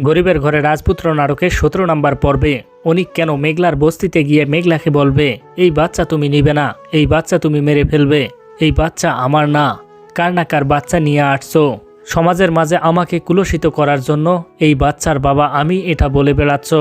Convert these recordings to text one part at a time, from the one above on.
গরিবের ঘরে রাজপুত্র নাটকের 17 নম্বর পর্বে অনিক কেন মেঘলার বস্তিতে গিয়ে মেঘলাকে বলবে, এই বাচ্চা তুমি নিবে না, এই বাচ্চা তুমি মেরে ফেলবে, এই বাচ্চা আমার না, কার না কার বাচ্চা নিয়ে আসছো, সমাজের মাঝে আমাকে কুলসিত করার জন্য এই বাচ্চার বাবা আমি এটা বলে বেড়াচ্ছ।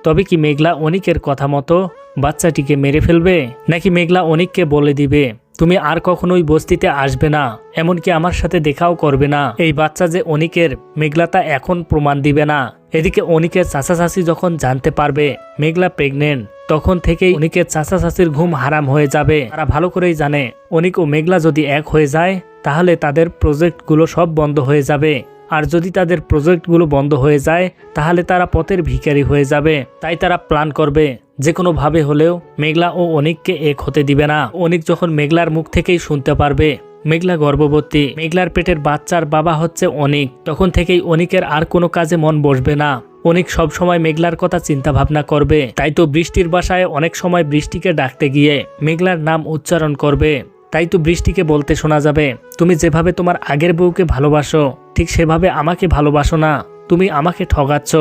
তবে কি মেঘলা অনিকের কথা মতো বাচ্চাটিকে মেরে ফেলবে, নাকি মেঘলা অনিককে বলে দিবে তুমি আর কখনোই বস্তিতে আসবে না, এমনকি আমার সাথে দেখাও করবে না। এই বাচ্চা যে অনিকের, মেঘলা তা এখন প্রমাণ দিবে না। এদিকে অনিকের চাচা চাচি যখন জানতে পারবে মেঘলা প্রেগনেন্ট, তখন থেকেই অনিকের চাচা চাচির ঘুম হারাম হয়ে যাবে। তারা ভালো করেই জানে অনিক ও মেঘলা যদি এক হয়ে যায় তাহলে তাদের প্রজেক্টগুলো সব বন্ধ হয়ে যাবে, আর যদি তাদের প্রজেক্টগুলো বন্ধ হয়ে যায় তাহলে তারা পথের ভিখারি হয়ে যাবে। তাই তারা প্ল্যান করবে যে কোনোভাবে হলেও মেঘলা ও অনিককে এক হতে দিবে না। অনিক যখন মেঘলার মুখ থেকেই শুনতে পারবে মেঘলা গর্ভবতী, মেঘলার পেটের বাচ্চার বাবা হচ্ছে অনিক, তখন থেকেই অনিকের আর কোনো কাজে মন বসবে না। অনিক সব সময় মেঘলার কথা চিন্তা ভাবনা করবে। তাই তো বৃষ্টির বাসায় অনেক সময় বৃষ্টিকে ডাকতে গিয়ে মেঘলার নাম উচ্চারণ করবে। তাই তো বৃষ্টিকে বলতে শোনা যাবে, তুমি যেভাবে তোমার আগের বউকে ভালোবাসো ঠিক সেভাবে আমাকে ভালোবাসো না, তুমি আমাকে ঠগাচ্ছ।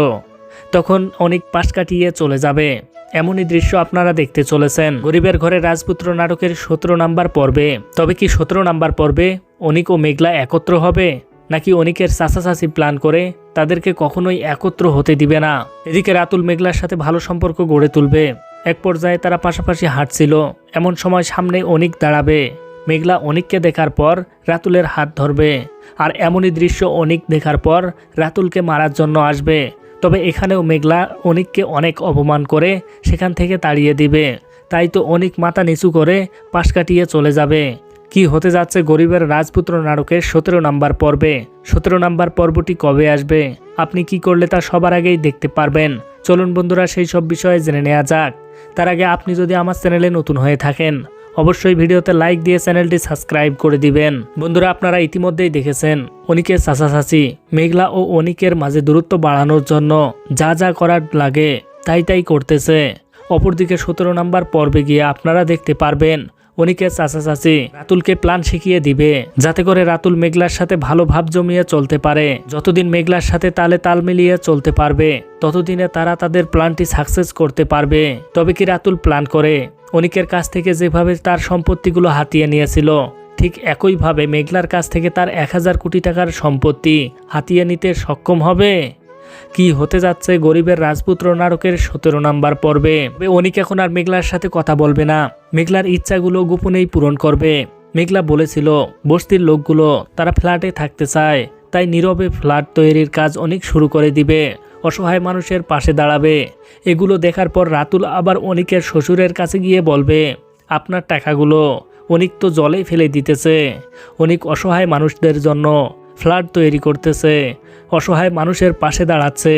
তখন অনিক পাশ কাটিয়ে চলে যাবে। এমনই দৃশ্য আপনারা দেখতে চলেছেন গরিবের ঘরে রাজপুত্র নাটকের 17 নম্বর পর্বে। তবে কি 17 নম্বর পর্বে অনিক ও মেঘলা একত্র হবে, নাকি অনিকের চাচা চাচি প্ল্যান করে তাদেরকে কখনোই একত্র হতে দিবে না। এদিকে রাতুল মেঘলার সাথে ভালো সম্পর্ক গড়ে তুলবে। এক পর্যায়ে তারা পাশাপাশি হাঁটছিল, এমন সময় সামনে অনিক দাঁড়াবে। মেঘলা অনিককে দেখার পর রাতুলের হাত ধরবে, আর এমনই দৃশ্য অনিক দেখার পর রাতুলকে মারার জন্য আসবে। তবে এখানেও মেঘলা অনিককে অনেক অপমান করে সেখান থেকে তাড়িয়ে দিবে। তাই তো অনিক মাথা নিচু করে পাশ কাটিয়ে চলে যাবে। কি হতে যাচ্ছে গরিবের রাজপুত্র নাটকের 17 নম্বর পর্বে? 17 নম্বর পর্বটি কবে আসবে, আপনি কি করলে তা সবার আগেই দেখতে পারবেন? চলুন বন্ধুরা সেই সব বিষয়ে জেনে নেওয়া যাক। তার আগে আপনি যদি আমার চ্যানেলে নতুন হয়ে থাকেন অবশ্যই ভিডিওতে লাইক দিয়ে চ্যানেলটি সাবস্ক্রাইব করে দিবেন। বন্ধুরা আপনারা ইতিমধ্যেই দেখেছেন অনিকের চাচা চাচি মেঘলা ও অনিকের মাঝে দূরত্ব বাড়ানোর জন্য যা যা করার লাগে তাই করতেছে। অপরদিকে 17 নম্বর পর্বে গিয়ে আপনারা দেখতে পারবেন অনিকের চাচা চাচি রাতুলকে প্ল্যান শিখিয়ে দিবে যাতে করে রাতুল মেঘলার সাথে ভালো ভাব জমিয়ে চলতে পারে। যতদিন মেঘলার সাথে তালে তাল মিলিয়ে চলতে পারবে ততদিনে তারা তাদের প্ল্যানটি সাকসেস করতে পারবে। তবে কি রাতুল প্ল্যান করে অনিকের কাছ থেকে যেভাবে তার সম্পত্তিগুলো হাতিয়ে নিয়েছিল ঠিক একইভাবে মেঘলার কাছ থেকে তার 1000 কোটি টাকার সম্পত্তি হাতিয়ে নিতে সক্ষম হবে? কি হতে যাচ্ছে গরিবের রাজপুত্র নাটকের 17 নম্বর পর্বে? অনিক এখন আর মেঘলার সাথে কথা বলবে না, মেঘলার ইচ্ছাগুলো গোপনেই পূরণ করবে। মেঘলা বলেছিল বস্তির লোকগুলো তারা ফ্ল্যাটে থাকতে চায়, তাই নীরবে ফ্ল্যাট তৈরির কাজ অনেক শুরু করে দিবে, অসহায় মানুষের পাশে দাঁড়াবে। এগুলো দেখার পর রাতুল আবার অনিকের শ্বশুরের কাছে গিয়ে বলবে, আপনার টাকাগুলো অনিক তো জলে ফেলে দিতেছে, অনিক অসহায় মানুষদের জন্য ফ্ল্যাট তৈরি করতেছে, অসহায় মানুষের পাশে দাঁড়াচ্ছে,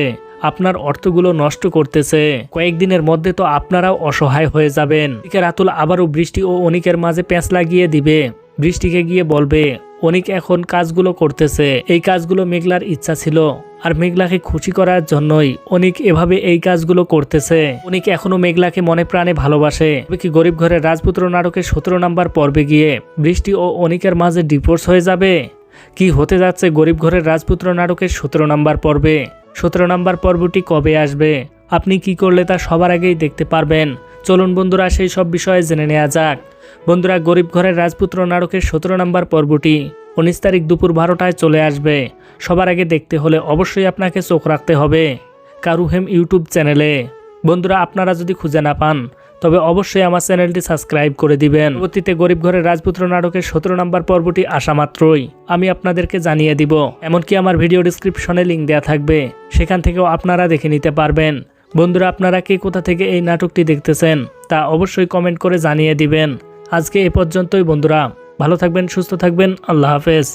আপনার অর্থগুলো নষ্ট করতেছে, কয়েকদিনের মধ্যে তো আপনারাও অসহায় হয়ে যাবেন। এদিকে রাতুল আবারও বৃষ্টি ও অনিকের মাঝে প্যাঁচ লাগিয়ে দিবে। বৃষ্টিকে গিয়ে বলবে অনিক এখন কাজগুলো করতেছে, এই কাজগুলো মেঘলার ইচ্ছা ছিল, আর মেঘলাকে খুশি করার জন্যই অনিক এভাবে এই কাজগুলো করতেছে। অনিক এখনো মেঘলাকে মনে প্রাণে ভালোবাসে। তবে কি গরিব ঘরের রাজপুত্র নাটকের 17 নম্বর পর্বে গিয়ে বৃষ্টি ও অনিকের মাঝে ডিভোর্স হয়ে যাবে? কি হতে যাচ্ছে গরিব ঘরের রাজপুত্র নাটকের 17 নম্বর পর্বে? 17 নম্বর পর্বটি কবে আসবে, আপনি কি করলে তা সবার আগেই দেখতে পারবেন? চলুন বন্ধুরা সেই সব বিষয়ে জেনে নেওয়া যাক। বন্ধুরা গরিব ঘরের রাজপুত্র নাটকের 17 নম্বর পর্বটি 19 তারিখ দুপুর 12টায় চলে আসবে। সবার আগে দেখতে হলে অবশ্যই আপনাকে চোখ রাখতে হবে কারুহেম ইউটিউব চ্যানেলে। বন্ধুরা আপনারা যদি খুঁজে না পান তবে অবশ্যই আমার চ্যানেলটি সাবস্ক্রাইব করে দিবেন। পরবর্তীতে গরিব ঘরের রাজপুত্র নাটকের 17 নম্বর পর্বটি আসা মাত্রই আমি আপনাদেরকে জানিয়ে দিব। এমনকি আমার ভিডিও ডেসক্রিপশনে লিঙ্ক দেওয়া থাকবে, সেখান থেকেও আপনারা দেখে নিতে পারবেন। বন্ধুরা আপনারা কে কোথা থেকে এই নাটকটি দেখতেছেন তা অবশ্যই কমেন্ট করে জানিয়ে দিবেন। আজকে এ পর্যন্তই বন্ধুরা, ভালো থাকবেন, সুস্থ থাকবেন, আল্লাহ হাফেজ।